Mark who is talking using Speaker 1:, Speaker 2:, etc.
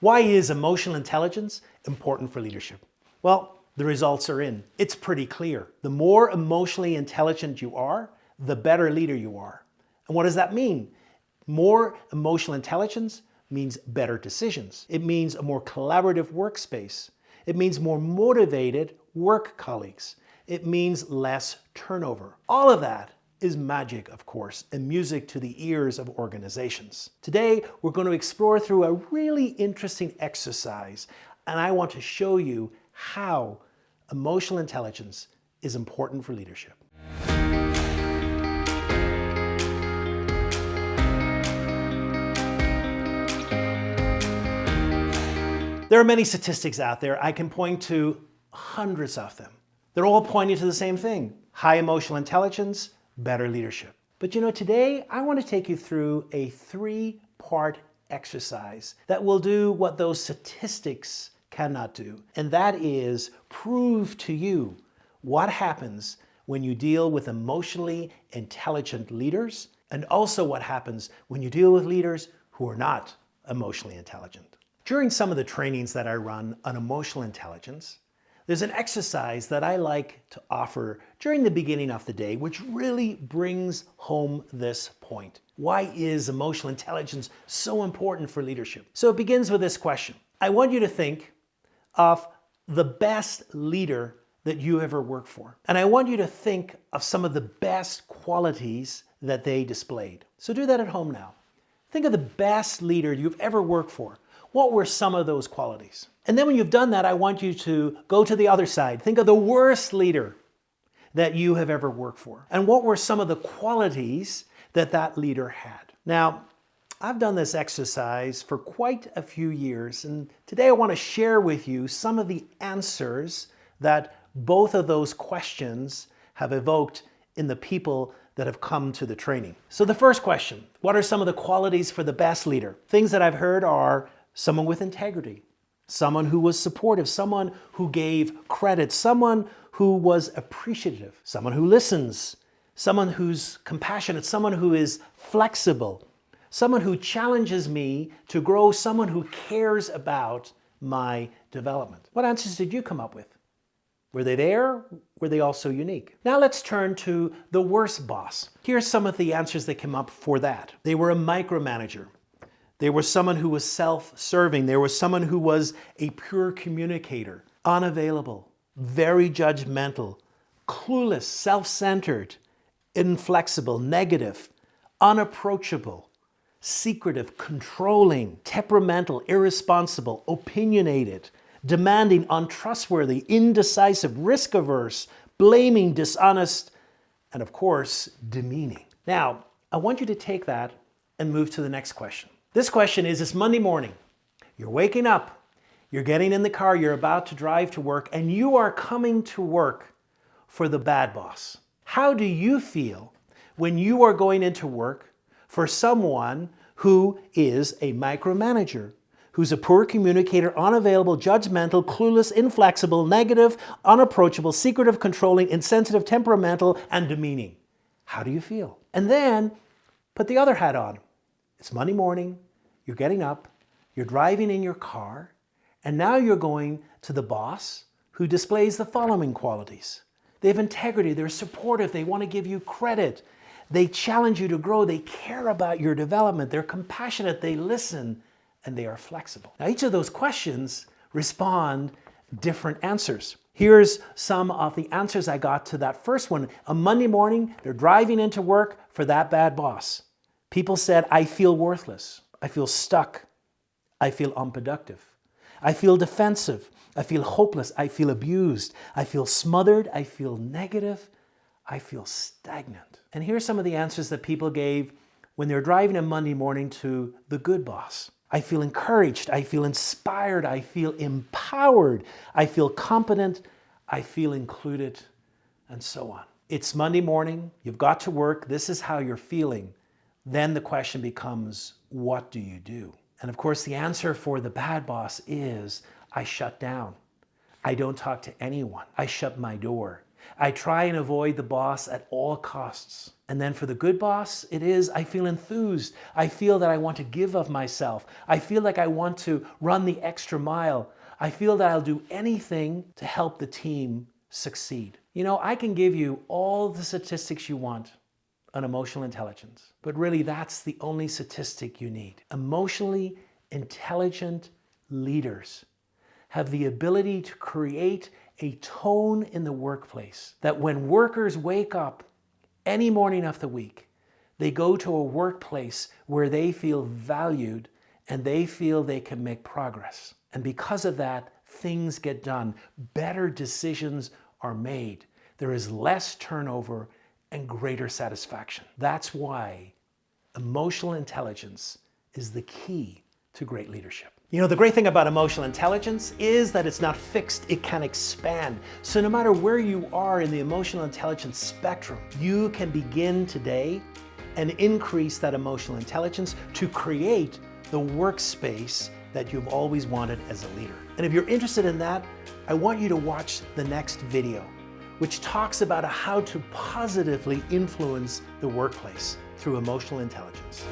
Speaker 1: Why is emotional intelligence important for leadership? Well, the results are in. It's pretty clear. The more emotionally intelligent you are, the better leader you are. And what does that mean? More emotional intelligence means better decisions. It means a more collaborative workspace. It means more motivated work colleagues. It means less turnover. All of that is magic, of course, and music to the ears of organizations. Today, we're going to explore through a really interesting exercise, and I want to show you how emotional intelligence is important for leadership. There are many statistics out there. I can point to hundreds of them. They're all pointing to the same thing: high emotional intelligence, better leadership. But today I want to take you through a three-part exercise that will do what those statistics cannot do. And that is prove to you what happens when you deal with emotionally intelligent leaders, and also what happens when you deal with leaders who are not emotionally intelligent. During some of the trainings that I run on emotional intelligence, there's an exercise that I like to offer during the beginning of the day, which really brings home this point. Why is emotional intelligence so important for leadership? So it begins with this question. I want you to think of the best leader that you ever worked for. And I want you to think of some of the best qualities that they displayed. So do that at home now. Think of the best leader you've ever worked for. What were some of those qualities? And then when you've done that, I want you to go to the other side. Think of the worst leader that you have ever worked for. And what were some of the qualities that that leader had? Now, I've done this exercise for quite a few years, and today I want to share with you some of the answers that both of those questions have evoked in the people that have come to the training. So the first question, what are some of the qualities for the best leader? Things that I've heard are someone with integrity, someone who was supportive, someone who gave credit, someone who was appreciative, someone who listens, someone who's compassionate, someone who is flexible, someone who challenges me to grow, someone who cares about my development. What answers did you come up with? Were they there? Were they also unique? Now let's turn to the worst boss. Here's some of the answers that came up for that. They were a micromanager. They were someone who was self-serving. There was someone who was a pure communicator, unavailable, very judgmental, clueless, self-centered, inflexible, negative, unapproachable, secretive, controlling, temperamental, irresponsible, opinionated, demanding, untrustworthy, indecisive, risk-averse, blaming, dishonest, and of course, demeaning. Now, I want you to take that and move to the next question. This question is, it's Monday morning. You're waking up, you're getting in the car, you're about to drive to work, and you are coming to work for the bad boss. How do you feel when you are going into work for someone who is a micromanager, who's a poor communicator, unavailable, judgmental, clueless, inflexible, negative, unapproachable, secretive, controlling, insensitive, temperamental, and demeaning? How do you feel? And then put the other hat on. It's Monday morning, you're getting up, you're driving in your car, and now you're going to the boss who displays the following qualities. They have integrity, they're supportive, they want to give you credit, they challenge you to grow, they care about your development, they're compassionate, they listen, and they are flexible. Now each of those questions respond different answers. Here's some of the answers I got to that first one. On Monday morning, they're driving into work for that bad boss. People said, I feel worthless. I feel stuck. I feel unproductive. I feel defensive. I feel hopeless. I feel abused. I feel smothered. I feel negative. I feel stagnant. And here's some of the answers that people gave when they're driving on Monday morning to the good boss. I feel encouraged. I feel inspired. I feel empowered. I feel competent. I feel included, and so on. It's Monday morning. You've got to work. This is how you're feeling. Then the question becomes, what do you do? And of course, the answer for the bad boss is, I shut down. I don't talk to anyone. I shut my door. I try and avoid the boss at all costs. And then for the good boss, it is I feel enthused. I feel that I want to give of myself. I feel like I want to run the extra mile. I feel that I'll do anything to help the team succeed. You know, I can give you all the statistics you want on emotional intelligence, but really that's the only statistic you need. Emotionally intelligent leaders have the ability to create a tone in the workplace that when workers wake up any morning of the week, they go to a workplace where they feel valued and they feel they can make progress. And because of that, things get done. Better decisions are made. There is less turnover and greater satisfaction. That's why emotional intelligence is the key to great leadership. You know, the great thing about emotional intelligence is that it's not fixed, it can expand. So no matter where you are in the emotional intelligence spectrum, you can begin today and increase that emotional intelligence to create the workspace that you've always wanted as a leader. And if you're interested in that, I want you to watch the next video, which talks about how to positively influence the workplace through emotional intelligence.